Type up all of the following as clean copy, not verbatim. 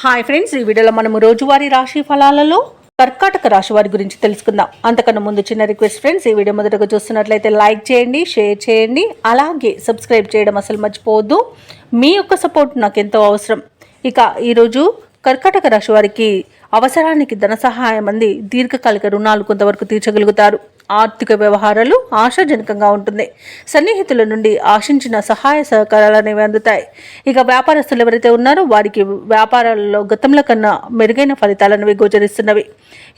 Hi friends, ఈ వీడియోలో మనము రోజువారీ రాశి ఫలాలలో కర్కాటక రాశి వారి గురించి తెలుసుకుందాం. అంతకన్నా ముందు చిన్న రిక్వెస్ట్ ఫ్రెండ్స్, ఈ వీడియో మొదటగా చూస్తున్నట్లయితే లైక్ చేయండి, షేర్ చేయండి, అలాగే సబ్స్క్రైబ్ చేయడం అసలు మర్చిపోవద్దు. మీ యొక్క సపోర్ట్ నాకు ఎంతో అవసరం. ఇక ఈరోజు కర్కాటక రాశి వారికి అవసరానికి ధన సహాయం అంది దీర్ఘకాలిక రుణాలు కొంతవరకు తీర్చగలుగుతారు. ఆర్థిక వ్యవహారాలు ఆశాజనకంగా ఉంటుంది. సన్నిహితుల నుండి ఆశించిన సహాయ సహకారాలు అనేవి అందుతాయి. ఇక వ్యాపారస్తులు ఎవరైతే ఉన్నారో వారికి వ్యాపారాలలో గతంలో కన్నా మెరుగైన ఫలితాలనేవి గోచరిస్తున్నవి.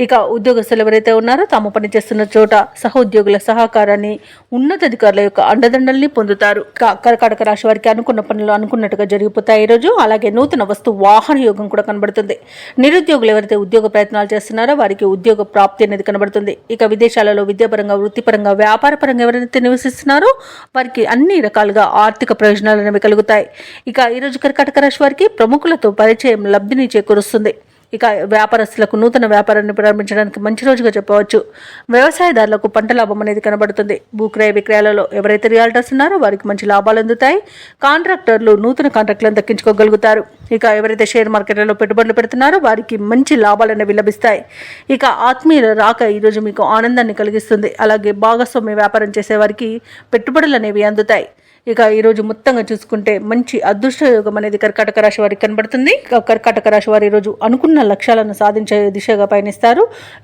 ఇక ఉద్యోగస్తులు ఎవరైతే ఉన్నారో తాము పనిచేస్తున్న చోట సహోద్యోగుల సహకారాన్ని, ఉన్నతాధికారుల యొక్క అండదండల్ని పొందుతారు. కర్కాటక రాశి వారికి అనుకున్న పనులు అనుకున్నట్టుగా జరిగిపోతాయి ఈరోజు. అలాగే నూతన వస్తు వాహన యోగం కూడా కనబడుతుంది. నిరుద్యోగులు ఎవరైతే ఉద్యోగ ప్రయత్నాలు చేస్తున్నారో వారికి ఉద్యోగ ప్రాప్తి అనేది కనబడుతుంది. ఇక విదేశాలలో విద్యాపరంగా, వృత్తిపరంగా, వ్యాపారపరంగా ఎవరైతే నివసిస్తున్నారో వారికి అన్ని రకాలుగా ఆర్థిక ప్రయోజనాలు అనేవి కలుగుతాయి. ఇక ఈరోజు కర్కాటక రాశి వారికి ప్రముఖులతో పరిచయం లబ్ధిని చేకూరుస్తుంది. ఇక వ్యాపారస్తులకు నూతన వ్యాపారాన్ని ప్రారంభించడానికి మంచి రోజుగా చెప్పవచ్చు. వ్యవసాయదారులకు పంట లాభం అనేది కనబడుతుంది. భూక్రయ విక్రయాలలో ఎవరైతే రియాల్టర్స్ ఉన్నారో వారికి మంచి లాభాలు అందుతాయి. కాంట్రాక్టర్లు నూతన కాంట్రాక్టులను దక్కించుకోగలుగుతారు. ఇక ఎవరైతే షేర్ మార్కెట్లలో పెట్టుబడులు పెడుతున్నారో వారికి మంచి లాభాలు అనేవి లభిస్తాయి. ఇక ఆత్మీయుల రాక ఈరోజు మీకు ఆనందాన్ని కలిగిస్తుంది. అలాగే భాగస్వామ్య వ్యాపారం చేసే వారికి పెట్టుబడులు అనేవి అందుతాయి. ఇక ఈరోజు మొత్తంగా చూసుకుంటే మంచి అదృష్ట యోగం అనేది కర్కాటక రాశి వారికి కనబడుతుంది. కర్కాటక రాశి వారు ఈరోజు అనుకున్న లక్ష్యాలను సాధించే దిశగా పయనిస్తారు.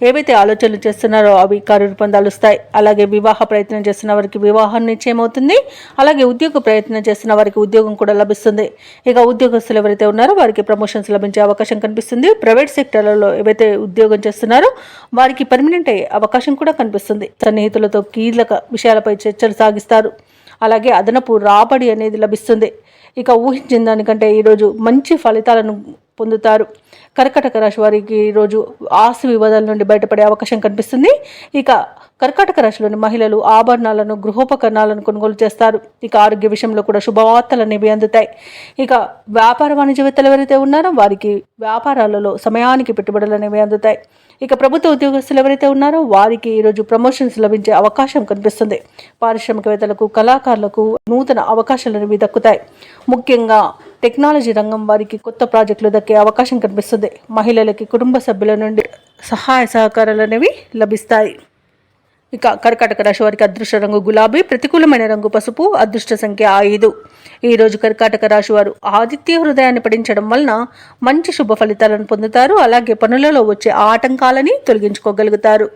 ఏవైతే ఆలోచనలు చేస్తున్నారో అవి కార్యరూపం దాలుస్తాయి. అలాగే వివాహ ప్రయత్నం చేస్తున్న వారికి వివాహం నిశ్చయం అవుతుంది. అలాగే ఉద్యోగ ప్రయత్నం చేస్తున్న వారికి ఉద్యోగం కూడా లభిస్తుంది. ఇక ఉద్యోగస్తులు ఎవరైతే ఉన్నారో వారికి ప్రమోషన్స్ లభించే అవకాశం కనిపిస్తుంది. ప్రైవేట్ సెక్టర్లలో ఏవైతే ఉద్యోగం చేస్తున్నారో వారికి పర్మనెంట్ అయ్యే అవకాశం కూడా కనిపిస్తుంది. సన్నిహితులతో కీలక విషయాలపై చర్చలు సాగిస్తారు. అలాగే అదనపు రాబడి అనేది లభిస్తుంది. ఇక ఊహించిన దానికంటే ఈరోజు మంచి ఫలితాలను పొందుతారు. కర్కాటక రాశి వారికి ఈరోజు ఆస్తి వివాదాల నుండి బయటపడే అవకాశం కనిపిస్తుంది. ఇక కర్కాటక రాశిలోని మహిళలు ఆభరణాలను, గృహోపకరణాలను కొనుగోలు చేస్తారు. ఇక ఆరోగ్య విషయంలో కూడా శుభవార్తలు అనేవి అందుతాయి. ఇక వ్యాపార వాణిజ్యవేత్తలు ఎవరైతే ఉన్నారో వారికి వ్యాపారాలలో సమయానికి పెట్టుబడులు అనేవి అందుతాయి. ఇక ప్రభుత్వ ఉద్యోగస్తులు ఎవరైతే ఉన్నారో వారికి ఈరోజు ప్రమోషన్స్ లభించే అవకాశం కనిపిస్తుంది. పారిశ్రామికవేత్తలకు, కళాకారులకు నూతన అవకాశాలు అనేవి దక్కుతాయి. ముఖ్యంగా టెక్నాలజీ రంగం వారికి కొత్త ప్రాజెక్టులు దక్కే అవకాశం కనిపిస్తుంది. మహిళలకి కుటుంబ సభ్యుల నుండి సహాయ సహకారాలు అనేవి లభిస్తాయి. ఇక కర్కాటక రాశి వారికి అదృష్ట రంగు గులాబీ, ప్రతికూలమైన రంగు పసుపు, అదృష్ట సంఖ్య 5. ఈరోజు కర్కాటక రాశి వారు ఆదిత్య హృదయాన్ని పఠించడం వలన మంచి శుభ ఫలితాలను పొందుతారు. అలాగే పనులలో వచ్చే ఆటంకాలని తొలగించుకోగలుగుతారు.